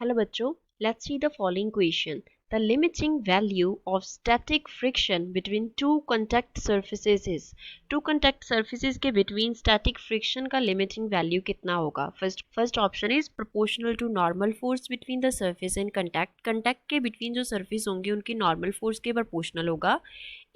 Hello बच्चों, let's see the following question. The limiting value of static friction between two contact surfaces is. Two contact surfaces के between static friction का limiting value कितना होगा? First option is proportional to normal force between the surface and contact. Contact के between जो surface होंगे उनकी normal force के proportional होगा.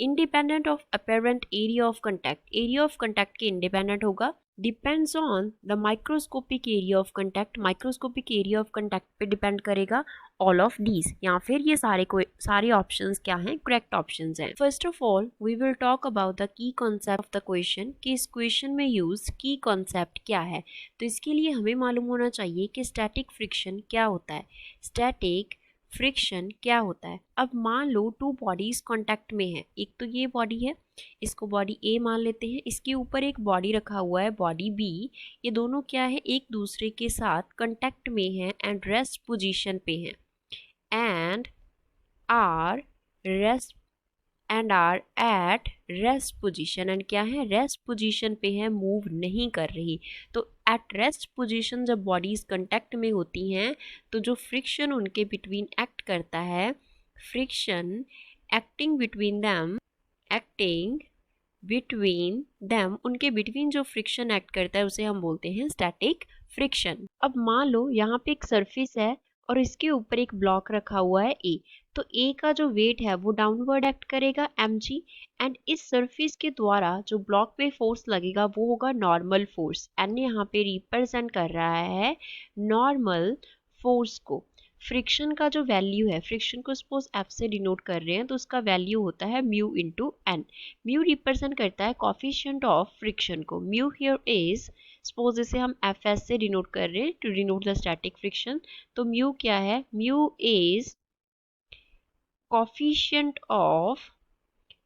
Independent of apparent area of contact, area of contact के इंडिपेंडेंट होगा. Depends on the microscopic area of contact, microscopic area of contact पे depend करेगा. ऑल ऑफ दीज या फिर ये सारे ऑप्शंस क्या हैं? करेक्ट ऑप्शंस हैं. First of all we will talk about the key concept of the question कि इस क्वेश्चन में यूज की कॉन्सेप्ट क्या है. तो इसके लिए हमें मालूम होना चाहिए कि स्टैटिक फ्रिक्शन क्या होता है. स्टैटिक फ्रिक्शन क्या होता है? अब मान लो टू बॉडीज कांटेक्ट में है. एक तो ये बॉडी है, इसको बॉडी ए मान लेते हैं. इसके ऊपर एक बॉडी रखा हुआ है, बॉडी बी. ये दोनों क्या है? एक दूसरे के साथ कांटेक्ट में है एंड रेस्ट पोजीशन पे हैं and are rest and are at rest position. And क्या है? रेस्ट पोजीशन पे है, मूव नहीं कर रही. तो एट रेस्ट पोजीशन जब बॉडीज कांटेक्ट में होती हैं तो जो फ्रिक्शन उनके बिटवीन एक्ट करता है, फ्रिक्शन एक्टिंग बिटवीन दैम उनके बिटवीन जो फ्रिक्शन एक्ट करता है उसे हम बोलते हैं स्टैटिक फ्रिक्शन. अब मान लो यहाँ पे एक सरफेस है और इसके ऊपर एक ब्लॉक रखा हुआ है ए. तो ए का जो वेट है वो डाउनवर्ड एक्ट करेगा mg एंड इस सरफेस के द्वारा जो ब्लॉक पे फोर्स लगेगा वो होगा नॉर्मल फोर्स. एन यहाँ पे रिप्रेजेंट कर रहा है नॉर्मल फोर्स को. फ्रिक्शन का जो वैल्यू है, फ्रिक्शन को सपोज एफ से डिनोट कर रहे हैं तो उसका वैल्यू होता है mu into N. Mu represent करता है कॉफिशिएंट ऑफ फ्रिक्शन को. म्यू हियर इज, सपोज इसे हम एफ एस से डिनोट कर रहे हैं to denote the static friction. तो म्यू क्या है? Mu is coefficient of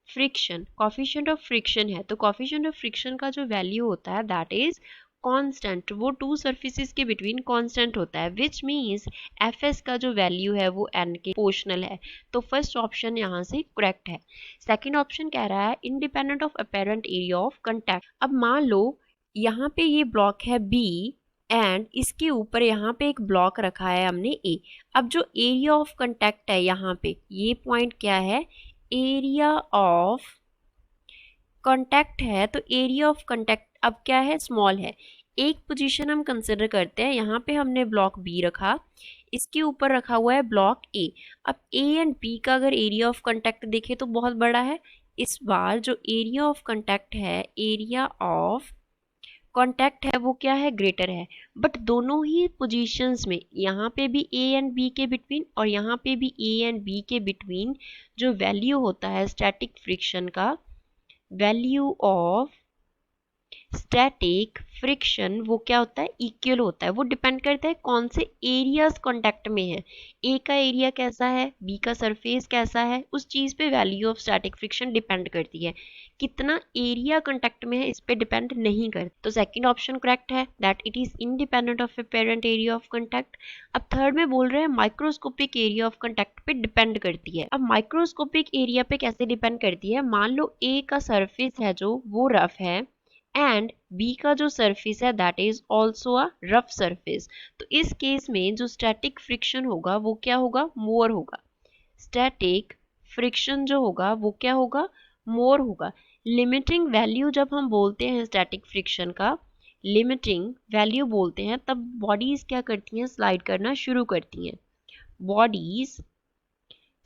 friction. Coefficient of friction है तो कॉफिशिएंट ऑफ फ्रिक्शन का जो वैल्यू होता है दैट इज कांस्टेंट. वो टू सरफेसेस के बिटवीन कांस्टेंट होता है विच मीन्स एफ एस का जो वैल्यू है वो एन के प्रोपोर्शनल है. तो फर्स्ट ऑप्शन यहाँ से करेक्ट है. सेकंड ऑप्शन कह रहा है independent of apparent area of contact. अब मान लो यहाँ पे ये ब्लॉक है बी एंड इसके ऊपर यहाँ पे एक ब्लॉक रखा है हमने ए. अब जो एरिया ऑफ कंटैक्ट है यहाँ पे, ये पॉइंट क्या है? एरिया ऑफ कांटेक्ट है. तो एरिया ऑफ कांटेक्ट अब क्या है? स्मॉल है. एक पोजीशन हम कंसिडर करते हैं, यहाँ पे हमने ब्लॉक बी रखा, इसके ऊपर रखा हुआ है ब्लॉक ए. अब ए एंड बी का अगर एरिया ऑफ कांटेक्ट देखें तो बहुत बड़ा है. इस बार जो एरिया ऑफ कांटेक्ट है, एरिया ऑफ कांटेक्ट है वो क्या है? ग्रेटर है. बट दोनों ही पोजीशंस में, यहाँ पे भी ए एंड बी के बिटवीन और यहाँ पे भी ए एंड बी के बिटवीन जो वैल्यू होता है स्टैटिक फ्रिक्शन का, वैल्यू ऑफ स्टैटिक फ्रिक्शन वो क्या होता है? इक्वल होता है. वो डिपेंड करता है कौन से एरियाज कांटेक्ट में है. ए का एरिया कैसा है, बी का सरफेस कैसा है, उस चीज पे value of static friction depend करती है. कितना एरिया कांटेक्ट में है इस पे डिपेंड नहीं करता. तो सेकंड ऑप्शन करेक्ट है that it is independent of apparent area of contact. अब थर्ड में बोल रहे हैं माइक्रोस्कोपिक एरिया ऑफ कांटेक्ट पे डिपेंड करती है. अब माइक्रोस्कोपिक एरिया पे कैसे डिपेंड करती है? मान लो ए का सरफेस है जो वो रफ है एंड बी का जो सरफेस है that is also a rough surface. तो इस केस में जो स्टैटिक फ्रिक्शन होगा वो क्या होगा? मोर होगा. स्टैटिक फ्रिक्शन जो होगा वो क्या होगा? मोर होगा. लिमिटिंग वैल्यू जब हम बोलते हैं स्टैटिक फ्रिक्शन का, लिमिटिंग वैल्यू बोलते हैं तब बॉडीज क्या करती हैं? स्लाइड करना शुरू करती हैं. बॉडीज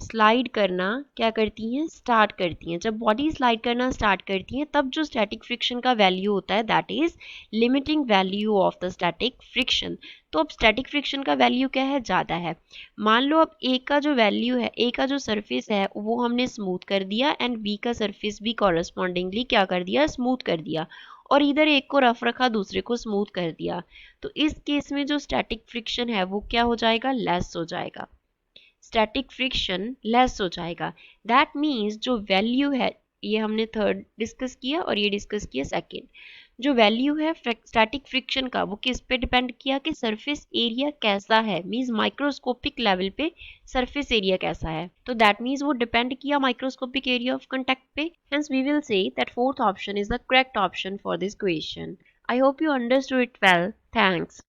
स्लाइड करना क्या करती हैं? स्टार्ट करती हैं. जब बॉडी स्लाइड करना स्टार्ट करती हैं तब जो स्टैटिक फ्रिक्शन का वैल्यू होता है that is limiting value of the static friction. तो अब स्टैटिक फ्रिक्शन का वैल्यू क्या है? ज़्यादा है. मान लो अब ए का जो वैल्यू है, ए का जो सरफेस है वो हमने स्मूथ कर दिया एंड बी का सरफेस भी कॉरस्पॉन्डिंगली क्या कर दिया? स्मूथ कर दिया. और इधर एक को रफ रखा, दूसरे को स्मूथ कर दिया. तो इस केस में जो स्टैटिक फ्रिक्शन है वो क्या हो जाएगा? लेस हो जाएगा. स्टैटिक फ्रिक्शन लेस हो जाएगा. दैट मीन्स जो वैल्यू है, ये हमने थर्ड डिस्कस किया और ये डिस्कस किया सेकेंड. जो वैल्यू है स्टैटिक फ्रिक्शन का वो किस पे डिपेंड किया कि सरफेस एरिया कैसा है, मीन्स माइक्रोस्कोपिक लेवल पे सरफेस एरिया कैसा है. तो दैट मीन्स वो डिपेंड किया माइक्रोस्कोपिक एरिया ऑफ कांटेक्ट पे. Hence we will say that fourth option is the correct option for this question. I hope you understood it well. Thanks.